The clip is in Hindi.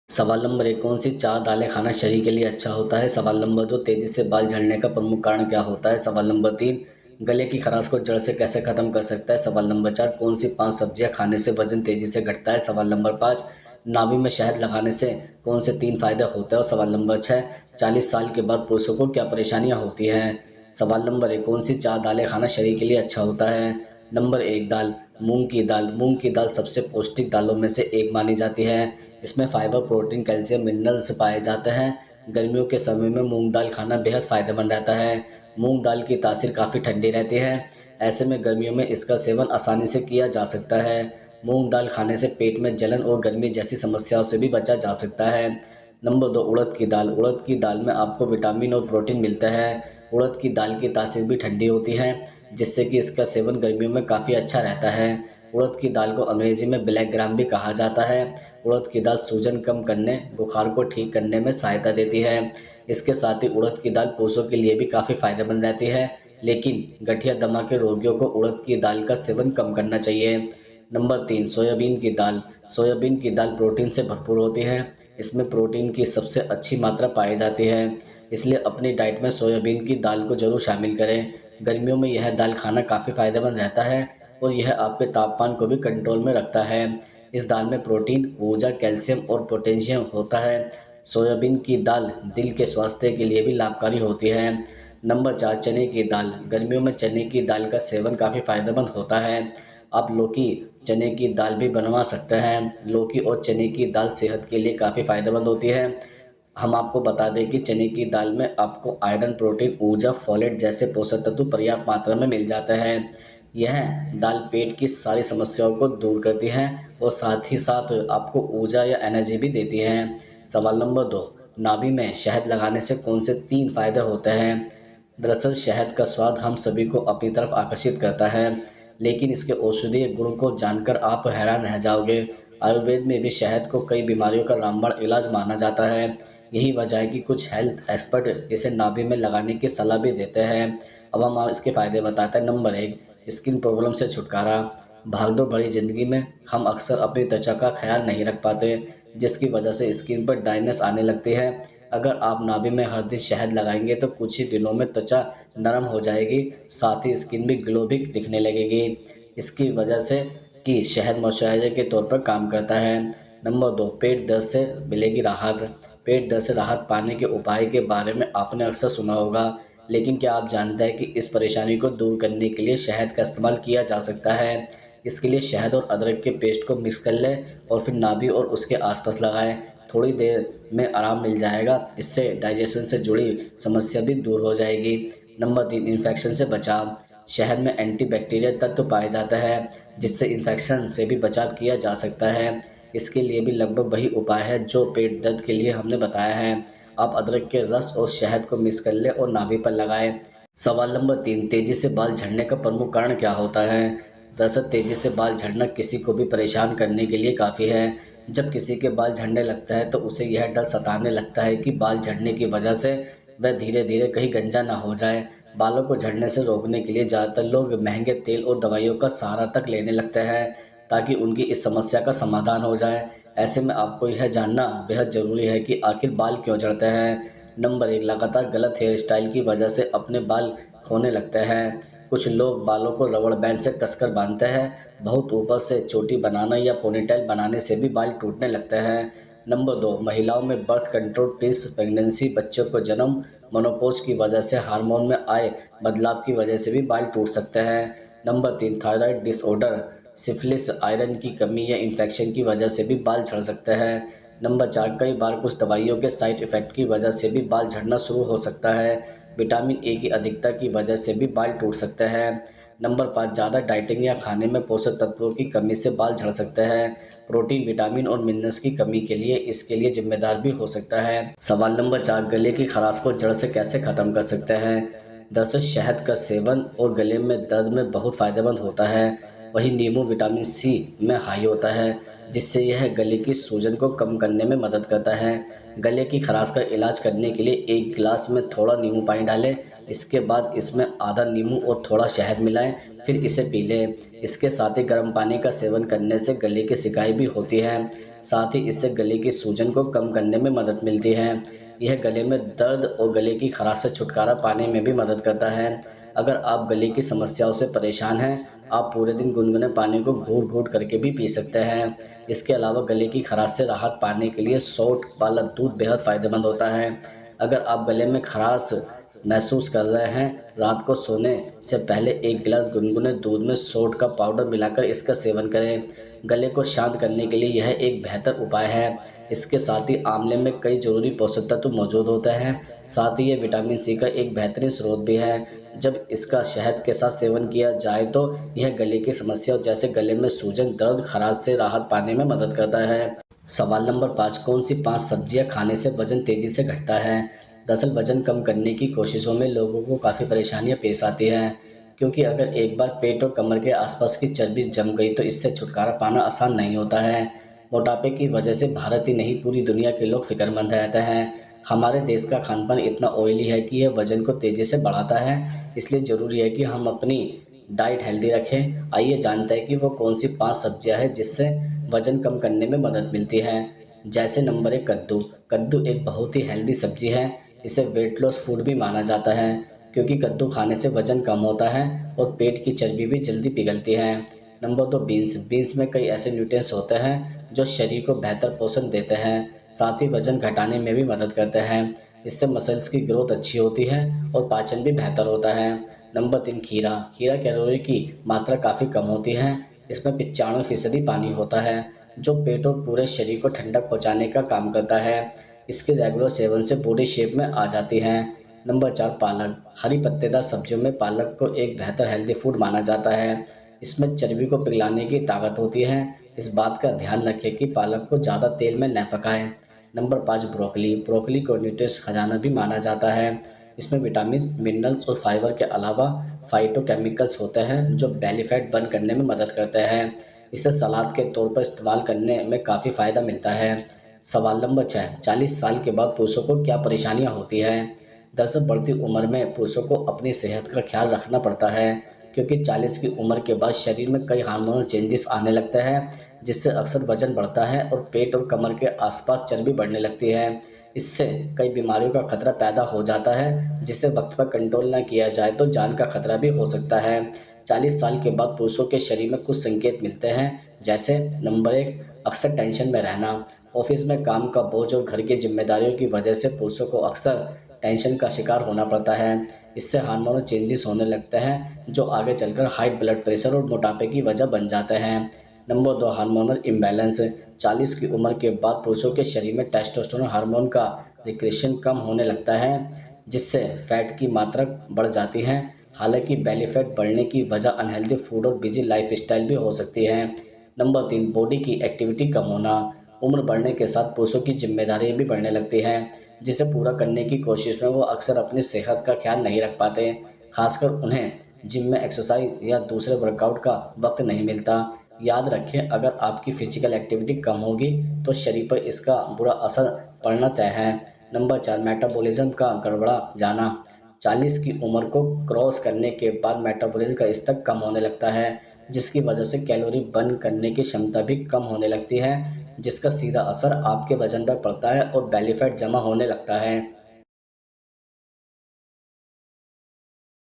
सवाल नंबर 1, कौन सी 4 दालें खाना शरीर के लिए अच्छा होता है? सवाल नंबर 2, तेज़ी से बाल झड़ने का प्रमुख कारण क्या होता है? सवाल नंबर 3, गले की खराश को जड़ से कैसे खत्म कर सकता है? सवाल नंबर 4, कौन सी 5 सब्जियां खाने से वजन तेजी से घटता है? सवाल नंबर 5, नाभि में शहद लगाने से कौन से 3 फायदे होते हैं? और सवाल नंबर 6, 40 साल के बाद पुरुषों को क्या परेशानियां होती हैं? सवाल नंबर 1, कौन सी 4 दालें खाना शरीर के लिए अच्छा होता है? नंबर 1, दाल, मूंग की दाल। मूंग की दाल सबसे पौष्टिक दालों में से एक मानी जाती है। इसमें फाइबर, प्रोटीन, कैल्शियम, मिनरल्स पाए जाते हैं। गर्मियों के समय में मूंग दाल खाना बेहद फ़ायदेमंद रहता है। मूंग दाल की तासीर काफ़ी ठंडी रहती है। ऐसे में गर्मियों में इसका सेवन आसानी से किया जा सकता है। मूंग दाल खाने से पेट में जलन और गर्मी जैसी समस्याओं से भी बचा जा सकता है। नंबर 2, उड़द की दाल। उड़द की दाल में आपको विटामिन और प्रोटीन मिलता है। उड़द की दाल की तासीर भी ठंडी होती है, जिससे कि इसका सेवन गर्मियों में काफ़ी अच्छा रहता है। उड़द की दाल को अंग्रेजी में ब्लैक ग्राम भी कहा जाता है। उड़द की दाल सूजन कम करने, बुखार को ठीक करने में सहायता देती है। इसके साथ ही उड़द की दाल पुरुषों के लिए भी काफ़ी फायदेमंद रहती है, लेकिन गठिया दमा के रोगियों को उड़द की दाल का सेवन कम करना चाहिए। नंबर 3, सोयाबीन की दाल। सोयाबीन की दाल प्रोटीन से भरपूर होती है। इसमें प्रोटीन की सबसे अच्छी मात्रा पाई जाती है, इसलिए अपनी डाइट में सोयाबीन की दाल को जरूर शामिल करें। गर्मियों में यह दाल खाना काफ़ी फायदेमंद रहता है और यह आपके तापमान को भी कंट्रोल में रखता है। इस दाल में प्रोटीन, ऊर्जा, कैल्शियम और पोटेशियम होता है। सोयाबीन की दाल दिल के स्वास्थ्य के लिए भी लाभकारी होती है। नंबर 4, चने की दाल। गर्मियों में चने की दाल का सेवन काफ़ी फायदेमंद होता है। आप लौकी चने की दाल भी बनवा सकते हैं। लौकी और चने की दाल सेहत के लिए काफ़ी फायदेमंद होती है। हम आपको बता दें कि चने की दाल में आपको आयरन, प्रोटीन, ऊर्जा, फोलेट जैसे पोषक तत्व पर्याप्त मात्रा में मिल जाते हैं। यह दाल पेट की सारी समस्याओं को दूर करती है और साथ ही साथ आपको ऊर्जा या एनर्जी भी देती है। सवाल नंबर 2, नाभि में शहद लगाने से कौन से 3 फायदे होते हैं? दरअसल शहद का स्वाद हम सभी को अपनी तरफ आकर्षित करता है, लेकिन इसके औषधीय गुण को जानकर आप हैरान रह जाओगे। आयुर्वेद में भी शहद को कई बीमारियों का रामबाण इलाज माना जाता है। यही वजह है कि कुछ हेल्थ एक्सपर्ट इसे नाभि में लगाने की सलाह भी देते हैं। अब हम इसके फायदे बताते हैं। नंबर 1, स्किन प्रॉब्लम से छुटकारा। भागदौड़ भरी जिंदगी में हम अक्सर अपनी त्वचा का ख्याल नहीं रख पाते, जिसकी वजह से स्किन पर ड्राइनेस आने लगती है। अगर आप नाभि में हर दिन शहद लगाएंगे तो कुछ ही दिनों में त्वचा नरम हो जाएगी, साथ ही स्किन भी ग्लो भी दिखने लगेगी। इसकी वजह से कि शहद मॉइस्चराइजर के तौर पर काम करता है। नंबर 2, पेट दर्द से मिलेगी राहत। पेट दर्द से राहत पाने के उपाय के बारे में आपने अक्सर सुना होगा, लेकिन क्या आप जानते हैं कि इस परेशानी को दूर करने के लिए शहद का इस्तेमाल किया जा सकता है? इसके लिए शहद और अदरक के पेस्ट को मिक्स कर लें और फिर नाभि और उसके आसपास लगाएं। थोड़ी देर में आराम मिल जाएगा। इससे डाइजेशन से जुड़ी समस्या भी दूर हो जाएगी। नंबर 3, इन्फेक्शन से बचाव। शहद में एंटीबैक्टीरियल तत्व पाए जाते हैं, जिससे इन्फेक्शन से भी बचाव किया जा सकता है। इसके लिए भी लगभग वही उपाय है जो पेट दर्द के लिए हमने बताया है। आप अदरक के रस और शहद को मिक्स कर लें और नाभि पर लगाएं। सवाल नंबर 3, तेजी से बाल झड़ने का प्रमुख कारण क्या होता है? दरअसल तेजी से बाल झड़ना किसी को भी परेशान करने के लिए काफ़ी है। जब किसी के बाल झड़ने लगता है तो उसे यह डर सताने लगता है कि बाल झड़ने की वजह से वह धीरे धीरे कहीं गंजा ना हो जाए। बालों को झड़ने से रोकने के लिए ज़्यादातर लोग महंगे तेल और दवाइयों का सहारा तक लेने लगते हैं, ताकि उनकी इस समस्या का समाधान हो जाए। ऐसे में आपको यह जानना बेहद ज़रूरी है कि आखिर बाल क्यों झड़ते हैं। नंबर 1, लगातार गलत हेयर स्टाइल की वजह से अपने बाल खोने लगते हैं। कुछ लोग बालों को रबड़ बैंड से कसकर बांधते हैं। बहुत ऊपर से चोटी बनाना या पोनीटेल बनाने से भी बाल टूटने लगते हैं। नंबर 2, महिलाओं में बर्थ कंट्रोल पिल्स, प्रेगनेंसी, बच्चों को जन्म, मेनोपॉज की वजह से हार्मोन में आए बदलाव की वजह से भी बाल टूट सकते हैं। Number 3, thyroid disorder, syphilis, iron की कमी या इन्फेक्शन की वजह से भी बाल झड़ सकते हैं। नंबर 4, कई बार कुछ दवाइयों के साइड इफ़ेक्ट की वजह से भी बाल झड़ना शुरू हो सकता है। विटामिन ए की अधिकता की वजह से भी बाल टूट सकते हैं। नंबर 5, ज़्यादा डाइटिंग या खाने में पोषक तत्वों की कमी से बाल झड़ सकते हैं। प्रोटीन, विटामिन और मिनरल्स की कमी के लिए इसके लिए जिम्मेदार भी हो सकता है। सवाल नंबर 4, गले की खराश को जड़ से कैसे ख़त्म कर सकते हैं? दरअसल शहद का सेवन और गले में दर्द में बहुत फ़ायदेमंद होता है। वहीं नींबू विटामिन सी में हाई होता है, जिससे यह गले की सूजन को कम करने में मदद करता है। गले की खराश का इलाज करने के लिए एक गिलास में थोड़ा नींबू पानी डालें। इसके बाद इसमें आधा नींबू और थोड़ा शहद मिलाएं, फिर इसे पी लें। इसके साथ ही गर्म पानी का सेवन करने से गले की सिकाई भी होती है। साथ ही इससे गले की सूजन को कम करने में मदद मिलती है। यह गले में दर्द और गले की खराश से छुटकारा पाने में भी मदद करता है। अगर आप गले की समस्याओं से परेशान हैं, आप पूरे दिन गुनगुने पानी को घूट-घूट करके भी पी सकते हैं। इसके अलावा गले की खराश से राहत पाने के लिए सौंठ वाला दूध बेहद फ़ायदेमंद होता है। अगर आप गले में खराश महसूस कर रहे हैं, रात को सोने से पहले 1 गिलास गुनगुने दूध में सौंठ का पाउडर मिलाकर इसका सेवन करें। गले को शांत करने के लिए यह एक बेहतर उपाय है। इसके साथ ही आंवले में कई ज़रूरी पोषक तत्व मौजूद होते हैं। साथ ही ये विटामिन सी का एक बेहतरीन स्रोत भी है। जब इसका शहद के साथ सेवन किया जाए तो यह गले की समस्याओं जैसे गले में सूजन, दर्द, खराश से राहत पाने में मदद करता है। सवाल नंबर 5, कौन सी 5 सब्जियां खाने से वजन तेजी से घटता है? दरअसल वजन कम करने की कोशिशों में लोगों को काफ़ी परेशानियां पेश आती हैं, क्योंकि अगर एक बार पेट और कमर के आसपास की चर्बी जम गई तो इससे छुटकारा पाना आसान नहीं होता है। मोटापे की वजह से भारत ही नहीं पूरी दुनिया के लोग फिक्रमंद रहते हैं। हमारे देश का खानपान इतना ऑयली है कि यह वजन को तेज़ी से बढ़ाता है, इसलिए ज़रूरी है कि हम अपनी डाइट हेल्दी रखें। आइए जानते हैं कि वो कौन सी 5 सब्जियां हैं जिससे वजन कम करने में मदद मिलती है। जैसे नंबर 1, कद्दू। कद्दू एक बहुत ही हेल्दी सब्जी है। इसे वेट लॉस फूड भी माना जाता है, क्योंकि कद्दू खाने से वजन कम होता है और पेट की चर्बी भी जल्दी पिघलती है। Number 2, beans. बीन्स में कई ऐसे न्यूट्रिएंट्स होते हैं जो शरीर को बेहतर पोषण देते हैं, साथ ही वजन घटाने में भी मदद करते हैं। इससे मसल्स की ग्रोथ अच्छी होती है और पाचन भी बेहतर होता है। नंबर 3, खीरा। खीरा कैलोरी की मात्रा काफ़ी कम होती है। इसमें 95% पानी होता है, जो पेट और पूरे शरीर को ठंडक पहुंचाने का काम करता है। इसके रेगुलर सेवन से बॉडी शेप में आ जाती है। नंबर 4, पालक। हरी पत्तेदार सब्जियों में पालक को एक बेहतर हेल्दी फूड माना जाता है। इसमें चर्बी को पिघलाने की ताकत होती है। इस बात का ध्यान रखें कि पालक को ज़्यादा तेल में न पकाएं। Number 5, broccoli. ब्रोकली को न्यूट्रिएंट्स खजाना भी माना जाता है। इसमें विटामिन, मिनरल्स और फाइबर के अलावा फाइटोकेमिकल्स होते हैं जो बेली फैट बर्न करने में मदद करते हैं। इसे सलाद के तौर पर इस्तेमाल करने में काफ़ी फ़ायदा मिलता है। सवाल नंबर 6, 40 साल के बाद पुरुषों को क्या परेशानियां होती हैं? दरअसल बढ़ती उम्र में पुरुषों को अपनी सेहत का ख्याल रखना पड़ता है, क्योंकि 40 की उम्र के बाद शरीर में कई हार्मोनल चेंजेस आने लगते हैं, जिससे अक्सर वजन बढ़ता है और पेट और कमर के आसपास चर्बी बढ़ने लगती है। इससे कई बीमारियों का खतरा पैदा हो जाता है, जिसे वक्त पर कंट्रोल न किया जाए तो जान का खतरा भी हो सकता है। 40 साल के बाद पुरुषों के शरीर में कुछ संकेत मिलते हैं, जैसे नंबर 1, अक्सर टेंशन में रहना। ऑफिस में काम का बोझ और घर की जिम्मेदारियों की वजह से पुरुषों को अक्सर टेंशन का शिकार होना पड़ता है। इससे हार्मोनल चेंजेस होने लगते हैं, जो आगे चलकर हाई ब्लड प्रेशर और मोटापे की वजह बन जाते हैं। Number 2, hormonal imbalance. 40 की उम्र के बाद पुरुषों के शरीर में टेस्टोस्टेरोन हार्मोन का सिक्रेशन कम होने लगता है, जिससे फैट की मात्रा बढ़ जाती है। हालांकि बेली फैट बढ़ने की वजह अनहेल्दी फूड और बिजी लाइफस्टाइल भी हो सकती है। नंबर 3, बॉडी की एक्टिविटी कम होना। उम्र बढ़ने के साथ पुरुषों की जिम्मेदारियां भी बढ़ने लगती हैं, जिसे पूरा करने की कोशिश में वो अक्सर अपनी सेहत का ख्याल नहीं रख पाते। खासकर उन्हें जिम में एक्सरसाइज या दूसरे वर्कआउट का वक्त नहीं मिलता। याद रखें, अगर आपकी फिजिकल एक्टिविटी कम होगी तो शरीर पर इसका बुरा असर पड़ना तय है। नंबर 4, मेटाबॉलिज्म का गड़बड़ा जाना। 40 की उम्र को क्रॉस करने के बाद मेटाबॉलिज्म का स्तर कम होने लगता है, जिसकी वजह से कैलोरी बर्न करने की क्षमता भी कम होने लगती है, जिसका सीधा असर आपके वजन पर पड़ता है और बेली फैट जमा होने लगता है।